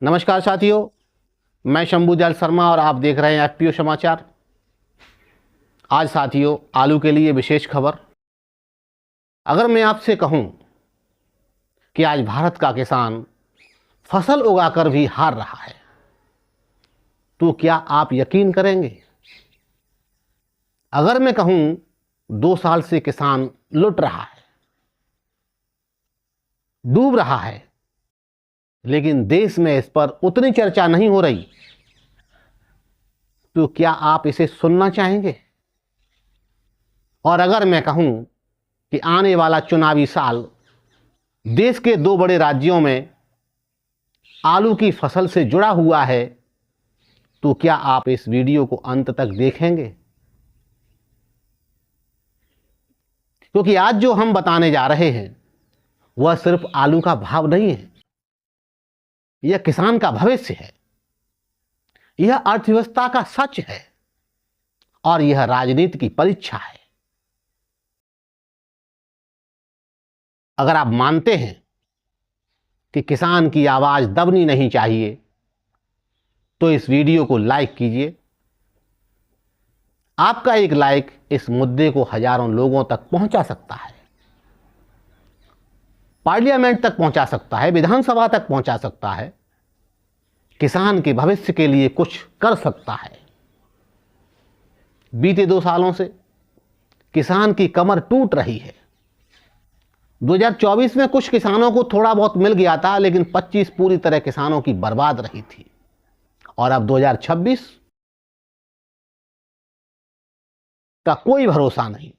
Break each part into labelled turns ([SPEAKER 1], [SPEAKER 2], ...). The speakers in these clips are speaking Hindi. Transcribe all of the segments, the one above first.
[SPEAKER 1] नमस्कार साथियों, मैं शंभुजाल शर्मा और आप देख रहे हैं एफपीओ समाचार। आज साथियों आलू के लिए विशेष खबर। अगर मैं आपसे कहूं कि आज भारत का किसान फसल उगाकर भी हार रहा है तो क्या आप यकीन करेंगे? अगर मैं कहूं 2 साल से किसान लुट रहा है, डूब रहा है, लेकिन देश में इस पर उतनी चर्चा नहीं हो रही, तो क्या आप इसे सुनना चाहेंगे? और अगर मैं कहूं कि आने वाला चुनावी साल देश के 2 बड़े राज्यों में आलू की फसल से जुड़ा हुआ है, तो क्या आप इस वीडियो को अंत तक देखेंगे? क्योंकि आज जो हम बताने जा रहे हैं वह सिर्फ आलू का भाव नहीं है, यह किसान का भविष्य है, यह अर्थव्यवस्था का सच है और यह राजनीति की परीक्षा है। अगर आप मानते हैं कि किसान की आवाज दबनी नहीं चाहिए तो इस वीडियो को लाइक कीजिए। आपका एक लाइक इस मुद्दे को हजारों लोगों तक पहुंचा सकता है, पार्लियामेंट तक पहुंचा सकता है, विधानसभा तक पहुंचा सकता है, किसान के भविष्य के लिए कुछ कर सकता है। बीते 2 सालों से किसान की कमर टूट रही है। 2024 में कुछ किसानों को थोड़ा बहुत मिल गया था, लेकिन 25 पूरी तरह किसानों की बर्बाद रही थी। और अब 2026 का कोई भरोसा नहीं।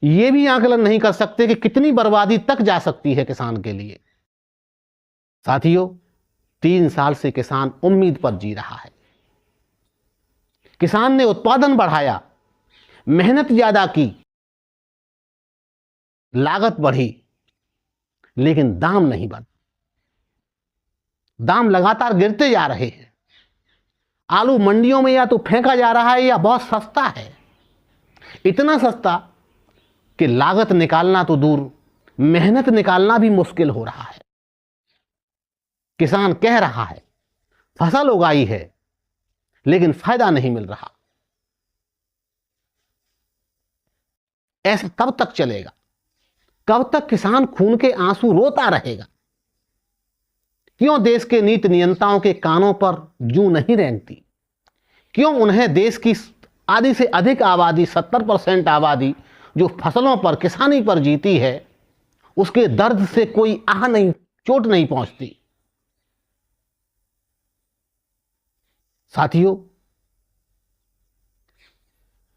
[SPEAKER 1] ये भी आकलन नहीं कर सकते कि कितनी बर्बादी तक जा सकती है किसान के लिए। साथियों, 3 साल से किसान उम्मीद पर जी रहा है। किसान ने उत्पादन बढ़ाया, मेहनत ज्यादा की, लागत बढ़ी, लेकिन दाम नहीं बढ़ा। दाम लगातार गिरते जा रहे हैं। आलू मंडियों में या तो फेंका जा रहा है या बहुत सस्ता है, इतना सस्ता कि लागत निकालना तो दूर, मेहनत निकालना भी मुश्किल हो रहा है। किसान कह रहा है फसल उगाई है, लेकिन फायदा नहीं मिल रहा। ऐसा कब तक चलेगा? कब तक किसान खून के आंसू रोता रहेगा? क्यों देश के नीति नियंताओं के कानों पर जूं नहीं रेंगती? क्यों उन्हें देश की आधी से अधिक आबादी, 70% आबादी जो फसलों पर, किसानी पर जीती है, उसके दर्द से कोई चोट नहीं पहुंचती? साथियों,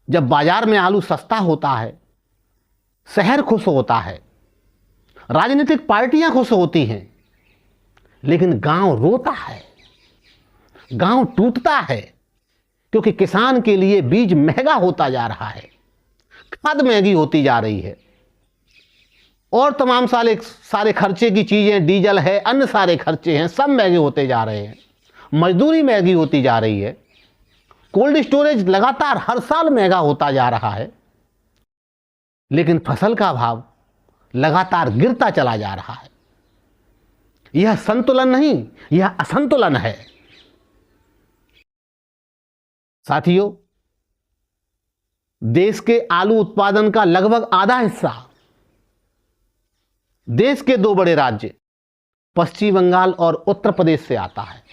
[SPEAKER 1] जब बाजार में आलू सस्ता होता है, शहर खुश होता है, राजनीतिक पार्टियां खुश होती हैं, लेकिन गांव रोता है, गांव टूटता है, क्योंकि किसान के लिए बीज महंगा होता जा रहा है, खाद महंगी होती जा रही है, और तमाम सारे खर्चे की चीजें, डीजल है, अन्य सारे खर्चे हैं, सब महंगे होते जा रहे हैं। मजदूरी महंगी होती जा रही है, कोल्ड स्टोरेज लगातार हर साल महंगा होता जा रहा है, लेकिन फसल का भाव लगातार गिरता चला जा रहा है। यह संतुलन नहीं, यह असंतुलन है। साथियों, देश के आलू उत्पादन का लगभग आधा हिस्सा देश के 2 बड़े राज्य पश्चिम बंगाल और उत्तर प्रदेश से आता है।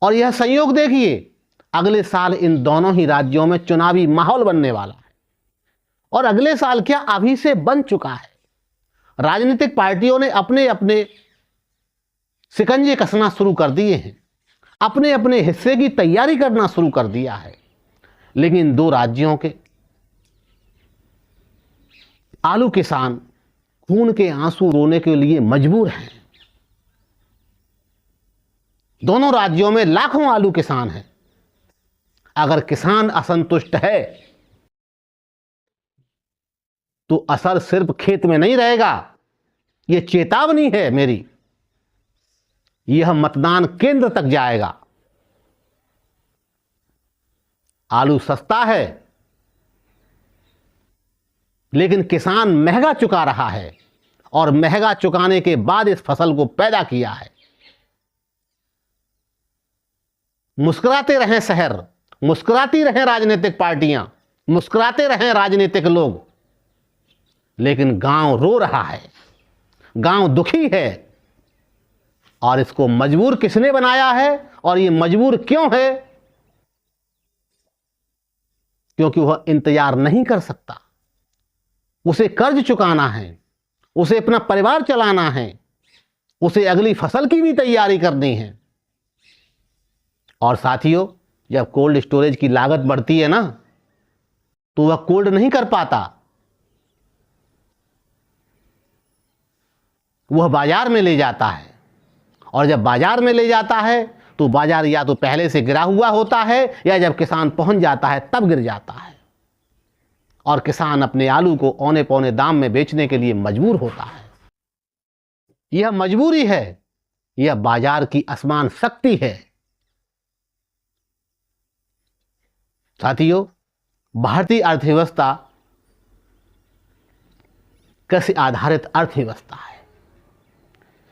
[SPEAKER 1] और यह संयोग देखिए, अगले साल इन दोनों ही राज्यों में चुनावी माहौल बनने वाला है। और अगले साल क्या, अभी से बन चुका है। राजनीतिक पार्टियों ने अपने अपने शिकंजे कसना शुरू कर दिए हैं, अपने अपने हिस्से की तैयारी करना शुरू कर दिया है। लेकिन 2 राज्यों के आलू किसान खून के आंसू रोने के लिए मजबूर हैं। दोनों राज्यों में लाखों आलू किसान हैं। अगर किसान असंतुष्ट है तो असर सिर्फ खेत में नहीं रहेगा। यह चेतावनी है मेरी, यह मतदान केंद्र तक जाएगा। आलू सस्ता है, लेकिन किसान महंगा चुका रहा है और महंगा चुकाने के बाद इस फसल को पैदा किया है। मुस्कुराते रहें शहर, मुस्कुराती रहें राजनीतिक पार्टियां, मुस्कुराते रहें राजनीतिक लोग, लेकिन गांव रो रहा है, गांव दुखी है। और इसको मजबूर किसने बनाया है और ये मजबूर क्यों है? क्योंकि वह इंतजार नहीं कर सकता। उसे कर्ज चुकाना है, उसे अपना परिवार चलाना है, उसे अगली फसल की भी तैयारी करनी है। और साथियों, जब कोल्ड स्टोरेज की लागत बढ़ती है ना, तो वह कोल्ड नहीं कर पाता, वह बाजार में ले जाता है। और जब बाजार में ले जाता है तो बाजार या तो पहले से गिरा हुआ होता है या जब किसान पहुंच जाता है तब गिर जाता है, और किसान अपने आलू को औने पौने दाम में बेचने के लिए मजबूर होता है। यह मजबूरी है, यह बाजार की असमान शक्ति है। साथियों, भारतीय अर्थव्यवस्था कृषि आधारित अर्थव्यवस्था है,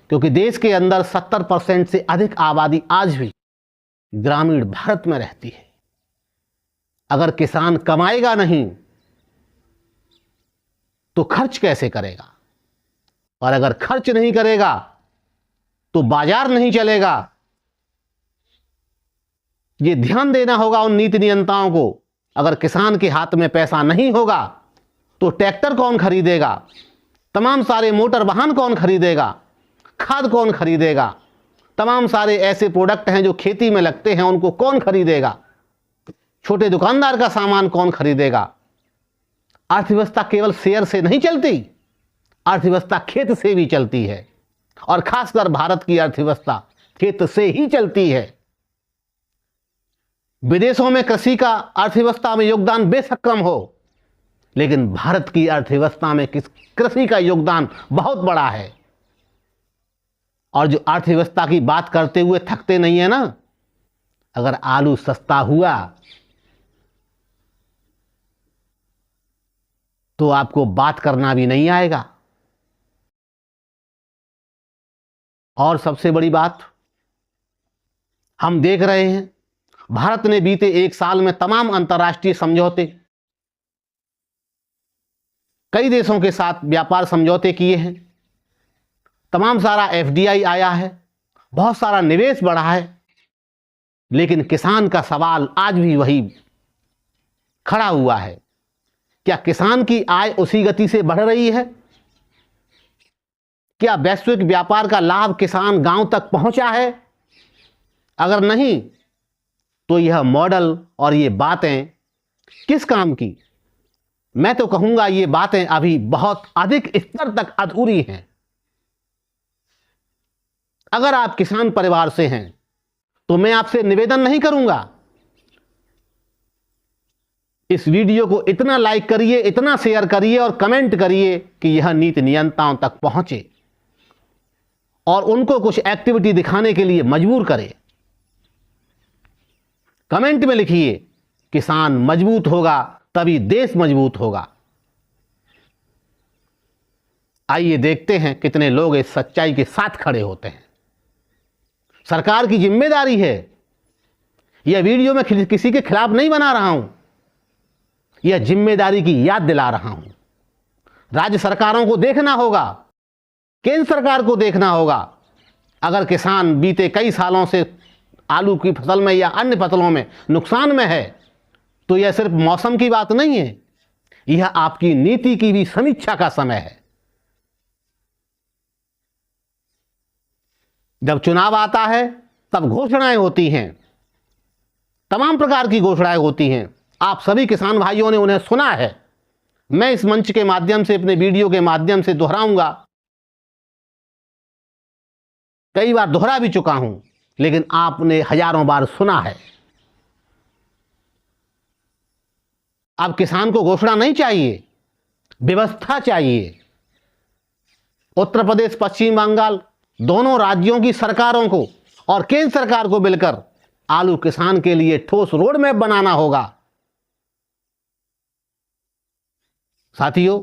[SPEAKER 1] क्योंकि देश के अंदर 70% से अधिक आबादी आज भी ग्रामीण भारत में रहती है। अगर किसान कमाएगा नहीं तो खर्च कैसे करेगा, और अगर खर्च नहीं करेगा तो बाजार नहीं चलेगा। ये ध्यान देना होगा उन नीति नियंताओं को। अगर किसान के हाथ में पैसा नहीं होगा तो ट्रैक्टर कौन खरीदेगा, तमाम सारे मोटर वाहन कौन खरीदेगा, खाद कौन खरीदेगा, तमाम सारे ऐसे प्रोडक्ट हैं जो खेती में लगते हैं उनको कौन खरीदेगा, छोटे दुकानदार का सामान कौन खरीदेगा। अर्थव्यवस्था केवल शेयर से नहीं चलती, अर्थव्यवस्था खेत से भी चलती है, और खासकर भारत की अर्थव्यवस्था खेत से ही चलती है। विदेशों में कृषि का अर्थव्यवस्था में योगदान बेशक कम हो, लेकिन भारत की अर्थव्यवस्था में कृषि का योगदान बहुत बड़ा है। और जो अर्थव्यवस्था की बात करते हुए थकते नहीं है ना, अगर आलू सस्ता हुआ तो आपको बात करना भी नहीं आएगा। और सबसे बड़ी बात, हम देख रहे हैं भारत ने बीते एक साल में तमाम अंतर्राष्ट्रीय समझौते, कई देशों के साथ व्यापार समझौते किए हैं, तमाम सारा FDI आया है, बहुत सारा निवेश बढ़ा है, लेकिन किसान का सवाल आज भी वही खड़ा हुआ है। क्या किसान की आय उसी गति से बढ़ रही है? क्या वैश्विक व्यापार का लाभ किसान गांव तक पहुंचा है? अगर नहीं तो यह मॉडल और ये बातें किस काम की? मैं तो कहूंगा ये बातें अभी बहुत अधिक स्तर तक अधूरी हैं। अगर आप किसान परिवार से हैं तो मैं आपसे निवेदन नहीं करूंगा, इस वीडियो को इतना लाइक करिए, इतना शेयर करिए और कमेंट करिए कि यह नीति नियंताओं तक पहुंचे और उनको कुछ एक्टिविटी दिखाने के लिए मजबूर करे। कमेंट में लिखिए, किसान मजबूत होगा तभी देश मजबूत होगा। आइए देखते हैं कितने लोग इस सच्चाई के साथ खड़े होते हैं। सरकार की जिम्मेदारी है, यह वीडियो में किसी के खिलाफ नहीं बना रहा हूं, यह जिम्मेदारी की याद दिला रहा हूं। राज्य सरकारों को देखना होगा, केंद्र सरकार को देखना होगा। अगर किसान बीते कई सालों से आलू की फसल में या अन्य फसलों में नुकसान में है तो यह सिर्फ मौसम की बात नहीं है, यह आपकी नीति की भी समीक्षा का समय है। जब चुनाव आता है तब घोषणाएं होती हैं, तमाम प्रकार की घोषणाएं होती हैं। आप सभी किसान भाइयों ने उन्हें सुना है। मैं इस मंच के माध्यम से, अपने वीडियो के माध्यम से दोहराऊंगा, कई बार दोहरा भी चुका हूं, लेकिन आपने हजारों बार सुना है। अब किसान को घोषणा नहीं चाहिए, व्यवस्था चाहिए। उत्तर प्रदेश, पश्चिम बंगाल, दोनों राज्यों की सरकारों को और केंद्र सरकार को मिलकर आलू किसान के लिए ठोस रोड मैप बनाना होगा। साथियों,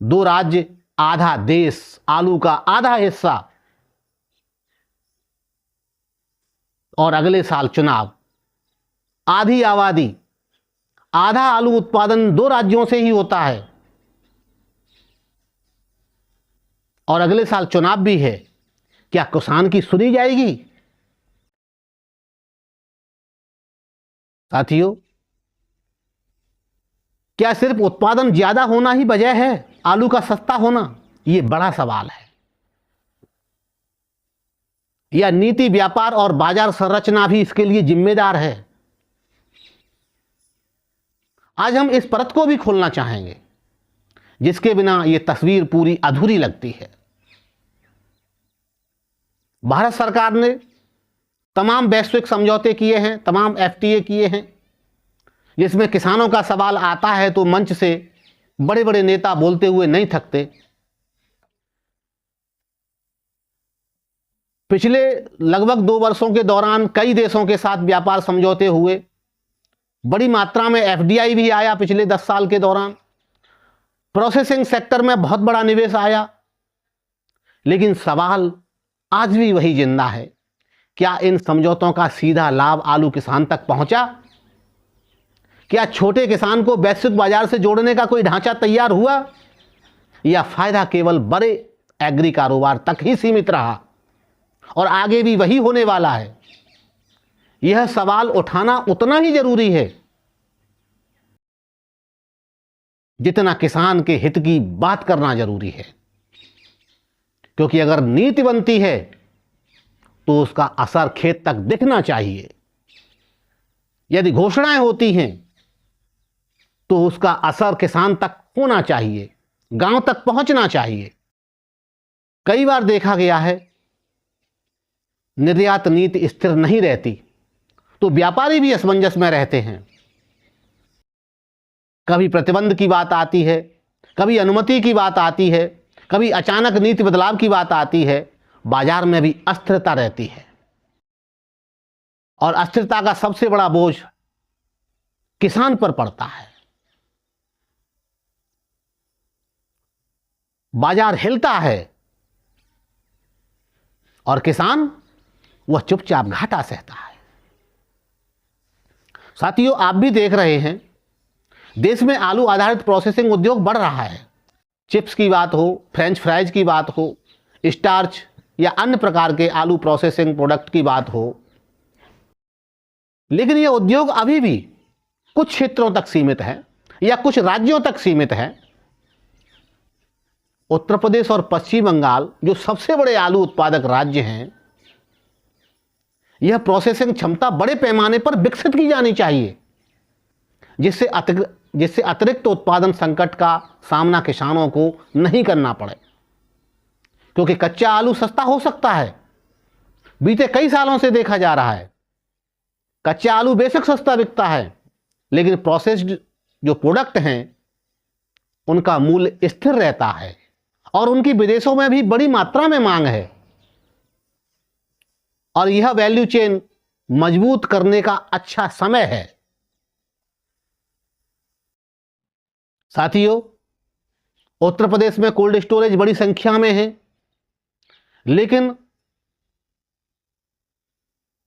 [SPEAKER 1] दो राज्य आधा देश, आलू का आधा हिस्सा, और अगले साल चुनाव, आधी आबादी, आधा आलू उत्पादन 2 राज्यों से ही होता है, और अगले साल चुनाव भी है। क्या किसान की सुनी जाएगी? साथियों, क्या सिर्फ उत्पादन ज्यादा होना ही वजह है आलू का सस्ता होना? यह बड़ा सवाल है। या नीति, व्यापार और बाजार संरचना भी इसके लिए जिम्मेदार है? आज हम इस परत को भी खोलना चाहेंगे, जिसके बिना यह तस्वीर पूरी अधूरी लगती है। भारत सरकार ने तमाम वैश्विक समझौते किए हैं, तमाम FTA किए हैं, जिसमें किसानों का सवाल आता है तो मंच से बड़े बड़े नेता बोलते हुए नहीं थकते। पिछले लगभग 2 वर्षों के दौरान कई देशों के साथ व्यापार समझौते हुए, बड़ी मात्रा में FDI भी आया पिछले 10 साल के दौरान, प्रोसेसिंग सेक्टर में बहुत बड़ा निवेश आया। लेकिन सवाल आज भी वही जिंदा है, क्या इन समझौतों का सीधा लाभ आलू किसान तक पहुंचा? क्या छोटे किसान को वैश्विक बाजार से जोड़ने का कोई ढांचा तैयार हुआ, या फायदा केवल बड़े एग्री कारोबार तक ही सीमित रहा और आगे भी वही होने वाला है? यह सवाल उठाना उतना ही जरूरी है जितना किसान के हित की बात करना जरूरी है, क्योंकि अगर नीति बनती है तो उसका असर खेत तक दिखना चाहिए। यदि घोषणाएं होती हैं तो उसका असर किसान तक होना चाहिए, गांव तक पहुंचना चाहिए। कई बार देखा गया है, निर्यात नीति स्थिर नहीं रहती तो व्यापारी भी असमंजस में रहते हैं। कभी प्रतिबंध की बात आती है, कभी अनुमति की बात आती है, कभी अचानक नीति बदलाव की बात आती है। बाजार में भी अस्थिरता रहती है, और अस्थिरता का सबसे बड़ा बोझ किसान पर पड़ता है। बाजार हिलता है और किसान वह चुपचाप घाटा सहता है। साथियों, आप भी देख रहे हैं, देश में आलू आधारित प्रोसेसिंग उद्योग बढ़ रहा है। चिप्स की बात हो, फ्रेंच फ्राइज की बात हो, स्टार्च या अन्य प्रकार के आलू प्रोसेसिंग प्रोडक्ट की बात हो, लेकिन यह उद्योग अभी भी कुछ क्षेत्रों तक सीमित है या कुछ राज्यों तक सीमित है। उत्तर प्रदेश और पश्चिम बंगाल, जो सबसे बड़े आलू उत्पादक राज्य हैं, यह प्रोसेसिंग क्षमता बड़े पैमाने पर विकसित की जानी चाहिए, जिससे अतिरिक्त उत्पादन संकट का सामना किसानों को नहीं करना पड़े। क्योंकि कच्चा आलू सस्ता हो सकता है, बीते कई सालों से देखा जा रहा है। कच्चा आलू बेशक सस्ता बिकता है, लेकिन प्रोसेस्ड जो प्रोडक्ट हैं उनका मूल्य स्थिर रहता है और उनकी विदेशों में भी बड़ी मात्रा में मांग है, और यह वैल्यू चेन मजबूत करने का अच्छा समय है। साथियों, उत्तर प्रदेश में कोल्ड स्टोरेज बड़ी संख्या में है, लेकिन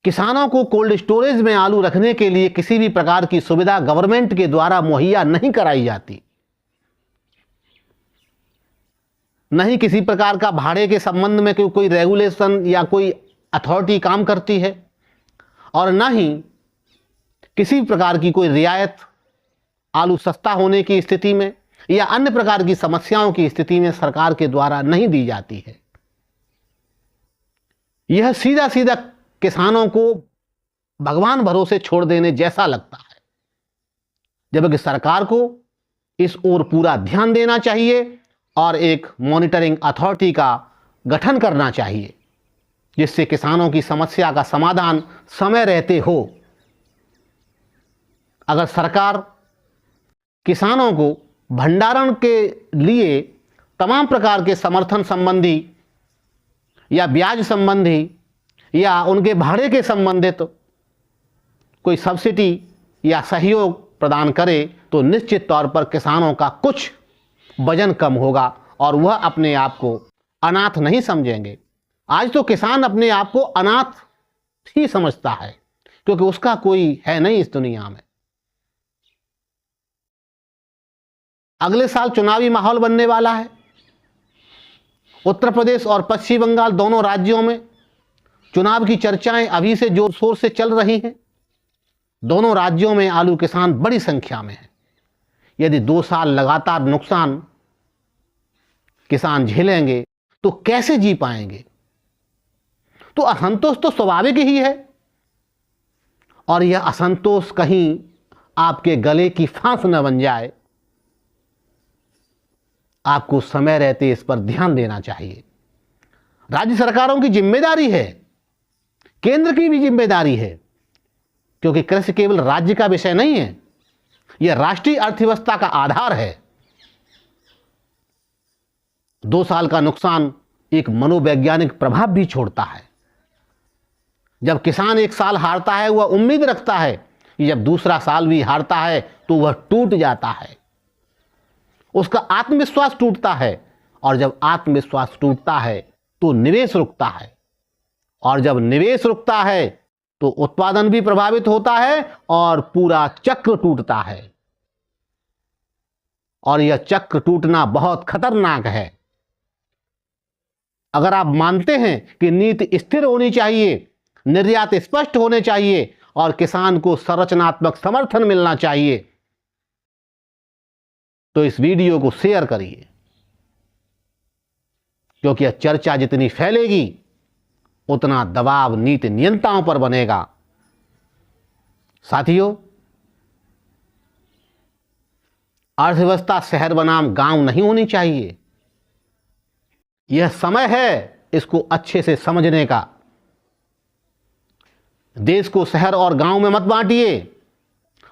[SPEAKER 1] किसानों को कोल्ड स्टोरेज में आलू रखने के लिए किसी भी प्रकार की सुविधा गवर्नमेंट के द्वारा मुहैया नहीं कराई जाती। नहीं किसी प्रकार का भाड़े के संबंध में कोई रेगुलेशन या कोई अथॉरिटी काम करती है, और न ही किसी प्रकार की कोई रियायत आलू सस्ता होने की स्थिति में या अन्य प्रकार की समस्याओं की स्थिति में सरकार के द्वारा नहीं दी जाती है। यह सीधा सीधा किसानों को भगवान भरोसे छोड़ देने जैसा लगता है, जबकि सरकार को इस ओर पूरा ध्यान देना चाहिए और एक मॉनिटरिंग अथॉरिटी का गठन करना चाहिए, जिससे किसानों की समस्या का समाधान समय रहते हो। अगर सरकार किसानों को भंडारण के लिए तमाम प्रकार के समर्थन संबंधी या ब्याज संबंधी या उनके भाड़े के संबंधित कोई सब्सिडी या सहयोग प्रदान करे, तो निश्चित तौर पर किसानों का कुछ वजन कम होगा और वह अपने आप को अनाथ नहीं समझेंगे। आज तो किसान अपने आप को अनाथ ही समझता है, क्योंकि उसका कोई है नहीं इस दुनिया में। अगले साल चुनावी माहौल बनने वाला है। उत्तर प्रदेश और पश्चिम बंगाल दोनों राज्यों में चुनाव की चर्चाएं अभी से जोर शोर से चल रही हैं। दोनों राज्यों में आलू किसान बड़ी संख्या में हैं। यदि 2 साल लगातार नुकसान किसान झेलेंगे तो कैसे जी पाएंगे? तो असंतोष तो स्वाभाविक ही है, और यह असंतोष कहीं आपके गले की फांस न बन जाए। आपको समय रहते इस पर ध्यान देना चाहिए। राज्य सरकारों की जिम्मेदारी है, केंद्र की भी जिम्मेदारी है, क्योंकि कृषि केवल राज्य का विषय नहीं है, यह राष्ट्रीय अर्थव्यवस्था का आधार है। 2 साल का नुकसान एक मनोवैज्ञानिक प्रभाव भी छोड़ता है। जब किसान 1 साल हारता है, वह उम्मीद रखता है कि जब दूसरा साल भी हारता है तो वह टूट जाता है। उसका आत्मविश्वास टूटता है, और जब आत्मविश्वास टूटता है तो निवेश रुकता है, और जब निवेश रुकता है तो उत्पादन भी प्रभावित होता है और पूरा चक्र टूटता है। और यह चक्र टूटना बहुत खतरनाक है। अगर आप मानते हैं कि नीति स्थिर होनी चाहिए, निर्यात स्पष्ट होने चाहिए और किसान को संरचनात्मक समर्थन मिलना चाहिए, तो इस वीडियो को शेयर करिए, क्योंकि यह चर्चा जितनी फैलेगी उतना दबाव नीति नियंताओं पर बनेगा। साथियों, अर्थव्यवस्था शहर बनाम गांव नहीं होनी चाहिए। यह समय है इसको अच्छे से समझने का। देश को शहर और गांव में मत बांटिए।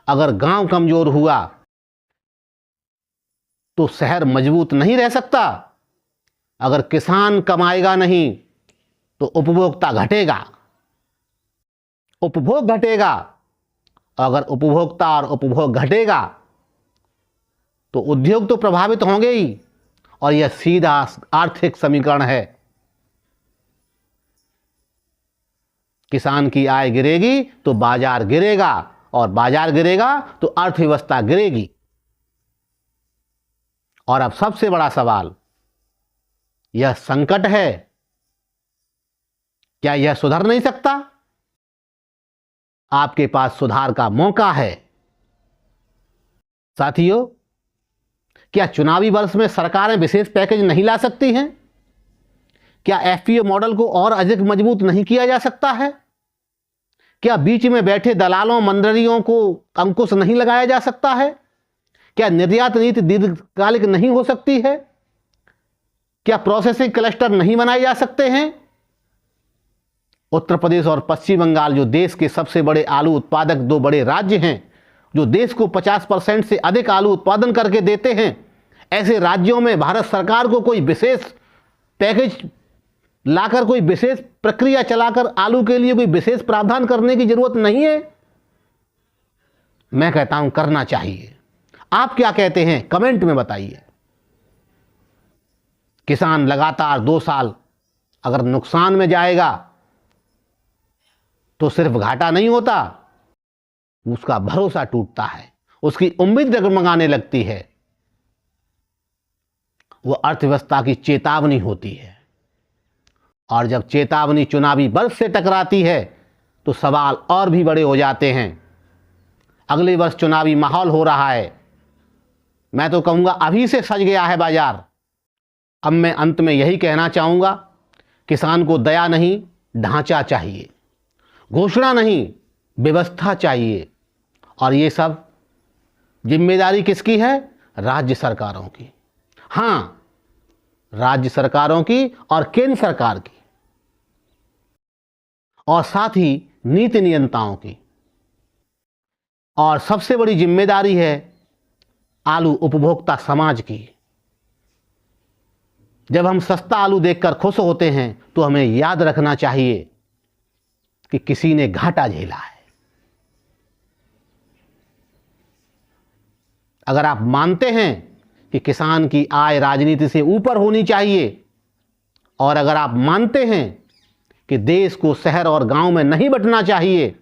[SPEAKER 1] अगर गांव कमजोर हुआ तो शहर मजबूत नहीं रह सकता। अगर किसान कमाएगा नहीं तो उपभोक्ता घटेगा, उपभोग घटेगा। अगर उपभोक्ता और उपभोग घटेगा तो उद्योग तो प्रभावित होंगे ही, और यह सीधा आर्थिक समीकरण है। किसान की आय गिरेगी तो बाजार गिरेगा, और बाजार गिरेगा तो अर्थव्यवस्था गिरेगी। और अब सबसे बड़ा सवाल, यह संकट है, क्या यह सुधर नहीं सकता? आपके पास सुधार का मौका है। साथियों, क्या चुनावी वर्ष में सरकारें विशेष पैकेज नहीं ला सकती हैं? क्या एफपीओ मॉडल को और अधिक मजबूत नहीं किया जा सकता है? क्या बीच में बैठे दलालों मंडलियों को अंकुश नहीं लगाया जा सकता है? क्या निर्यात नीति दीर्घकालिक नहीं हो सकती है? क्या प्रोसेसिंग क्लस्टर नहीं बनाए जा सकते हैं? उत्तर प्रदेश और पश्चिम बंगाल, जो देश के सबसे बड़े आलू उत्पादक 2 बड़े राज्य हैं, जो देश को 50% से अधिक आलू उत्पादन करके देते हैं, ऐसे राज्यों में भारत सरकार को कोई विशेष पैकेज लाकर, कोई विशेष प्रक्रिया चलाकर आलू के लिए कोई विशेष प्रावधान करने की जरूरत नहीं है। मैं कहता हूं करना चाहिए। आप क्या कहते हैं, कमेंट में बताइए। किसान लगातार 2 साल अगर नुकसान में जाएगा तो सिर्फ घाटा नहीं होता, उसका भरोसा टूटता है, उसकी उम्मीद डगमगाने लगती है। वह अर्थव्यवस्था की चेतावनी होती है, और जब चेतावनी चुनावी वर्ष से टकराती है तो सवाल और भी बड़े हो जाते हैं। अगले वर्ष चुनावी माहौल हो रहा है। मैं तो कहूंगा अभी से सज गया है बाजार। अब मैं अंत में यही कहना चाहूंगा, किसान को दया नहीं, ढांचा चाहिए, घोषणा नहीं, व्यवस्था चाहिए। और ये सब जिम्मेदारी किसकी है? राज्य सरकारों की। हां, राज्य सरकारों की और केंद्र सरकार की, और साथ ही नीति नियंताओं की। और सबसे बड़ी जिम्मेदारी है आलू उपभोक्ता समाज की। जब हम सस्ता आलू देखकर खुश होते हैं तो हमें याद रखना चाहिए कि किसी ने घाटा झेला है। अगर आप मानते हैं कि किसान की आय राजनीति से ऊपर होनी चाहिए, और अगर आप मानते हैं कि देश को शहर और गांव में नहीं बंटना चाहिए,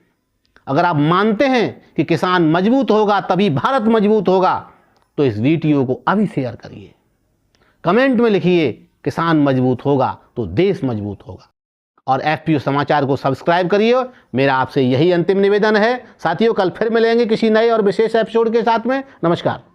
[SPEAKER 1] अगर आप मानते हैं कि किसान मजबूत होगा तभी भारत मजबूत होगा, तो इस वीडियो को अभी शेयर करिए। कमेंट में लिखिए किसान मजबूत होगा तो देश मजबूत होगा। और FPU समाचार को सब्सक्राइब करिए। मेरा आपसे यही अंतिम निवेदन है। साथियों, कल फिर मिलेंगे किसी नए और विशेष एपिसोड के साथ में। नमस्कार।